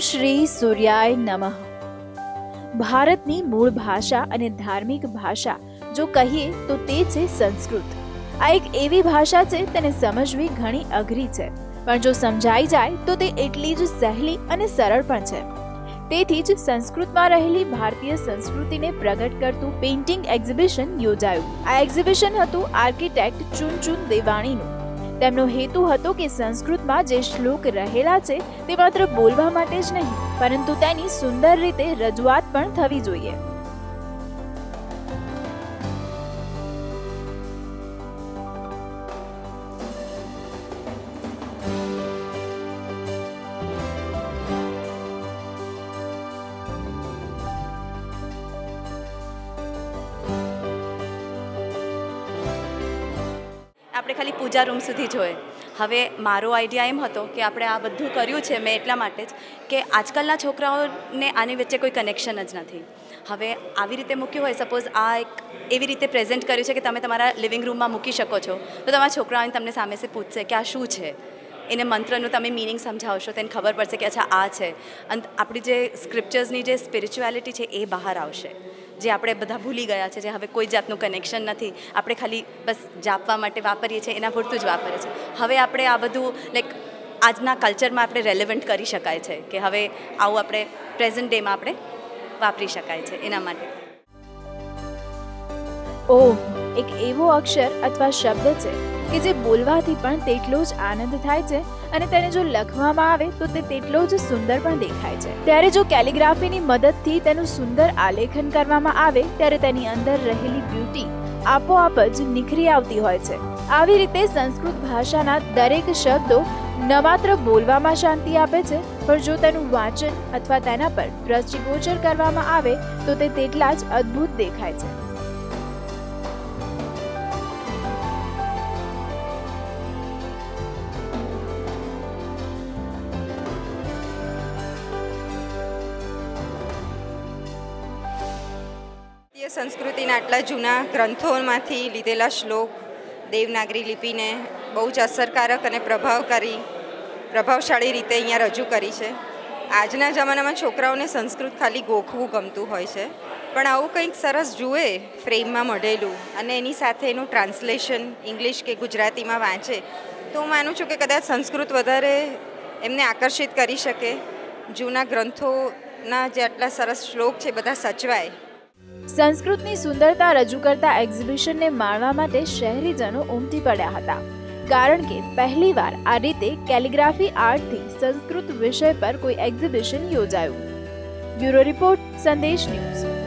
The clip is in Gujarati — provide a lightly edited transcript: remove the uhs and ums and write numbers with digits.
શ્રી સૂર્યાય નમઃ। ભારતની મૂળ ભાષા અને ધાર્મિક ભાષા જો કહીએ તો તે છે સંસ્કૃત। આ એક એવી ભાષા છે તેને સમજવી ઘણી અઘરી છે, પણ જો સમજાઈ જાય તો તે એટલી જ સહેલી અને સરળ પણ છે। તેથી જ સંસ્કૃતમાં રહેલી ભારતીય સંસ્કૃતિને પ્રગટ કરતું પેઇન્ટિંગ એક્ઝિબિશન યોજાયું। આ એક્ઝિબિશન હતું આર્કિટેક્ટ ચુનચુન દેવાણીનું। તેમનો હેતુ હતો કે સંસ્કૃતમાં જે શ્લોક રહેલા છે તે માત્ર બોલવા માટે જ નહીં, પરંતુ તેની સુંદર રીતે રજૂઆત પણ થવી જોઈએ। આપણે ખાલી પૂજા રૂમ સુધી જોઈએ। હવે મારો આઈડિયા એમ હતો કે આપણે આ બધું કર્યું છે મેં એટલા માટે જ કે આજકાલના છોકરાઓને આની વચ્ચે કોઈ કનેક્શન જ નથી। હવે આવી રીતે મૂક્યું હોય, સપોઝ આ એક એવી રીતે પ્રેઝન્ટ કર્યું છે કે તમે તમારા લિવિંગ રૂમમાં મૂકી શકો છો, તો તમારા છોકરાઓને તમને સામે સે પૂછશે કે આ શું છે, એને મંત્રનું તમે મિનિંગ સમજાવશો તો એને ખબર પડશે કે અચ્છા આ છે। અને આપણી જે સ્ક્રિપ્ચર્સની જે સ્પિરિચ્યુઆલિટી છે એ બહાર આવશે, જે આપણે બધા ભૂલી ગયા છે, જે હવે કોઈ જાતનું કનેક્શન નથી, આપણે ખાલી બસ જાપવા માટે વાપરીએ છીએ, એના પૂરતું જ વાપરીએ છીએ। હવે આપણે આ બધું લાઈક આજના કલ્ચરમાં આપણે રેલેવન્ટ કરી શકાય છે કે હવે આવું આપણે પ્રેઝન્ટ ડેમાં આપણે વાપરી શકાય છે। એના માટે ઓમ એક એવો અક્ષર અથવા શબ્દ છે કે જે બોલવાથી પણ તેટલો જ આનંદ થાય છે અને તેને જો લખવામાં આવે તો તે તેટલો જ સુંદર પણ દેખાય છે। ત્યારે જો કેલિગ્રાફીની મદદથી તેનું સુંદર આલેખન કરવામાં આવે ત્યારે તેની અંદર રહેલી બ્યુટી આપોઆપ જ નિખરી આવતી હોય છે। આવી રીતે સંસ્કૃત ભાષાના દરેક શબ્દો ન માત્ર બોલવામાં શાંતિ આપે છે, પણ જો તેનું વાંચન અથવા તેના પર દ્રષ્ટિગોચર કરવામાં આવે તો તે તેટલા જ અદ્ભુત દેખાય છે। સંસ્કૃતિના આટલા જૂના ગ્રંથોમાંથી લીધેલા શ્લોક દેવનાગરી લિપિને બહુ જ અસરકારક અને પ્રભાવશાળી રીતે અહીંયા રજૂ કરી છે। આજના જમાનામાં છોકરાઓને સંસ્કૃત ખાલી ગોખવું ગમતું હોય છે, પણ આવું કંઈક સરસ જુએ ફ્રેમમાં મઢેલું અને એની સાથે એનું ટ્રાન્સલેશન ઇંગ્લિશ કે ગુજરાતીમાં વાંચે તો હું માનું છું કે કદાચ સંસ્કૃત વધારે એમને આકર્ષિત કરી શકે। જૂના ગ્રંથોના જે આટલા સરસ શ્લોક છે બધા સચવાય। સંસ્કૃતની સુંદરતા રજૂ કરતા એક્ઝિબિશનને માણવા માટે શહેરીજનો ઉમટી પડ્યા હતા, કારણ કે પહેલીવાર આ રીતે કેલિગ્રાફી આર્ટથી સંસ્કૃત વિષય પર કોઈ એક્ઝિબિશન યોજાયું। બ્યુરો રિપોર્ટ, સંદેશ ન્યૂઝ।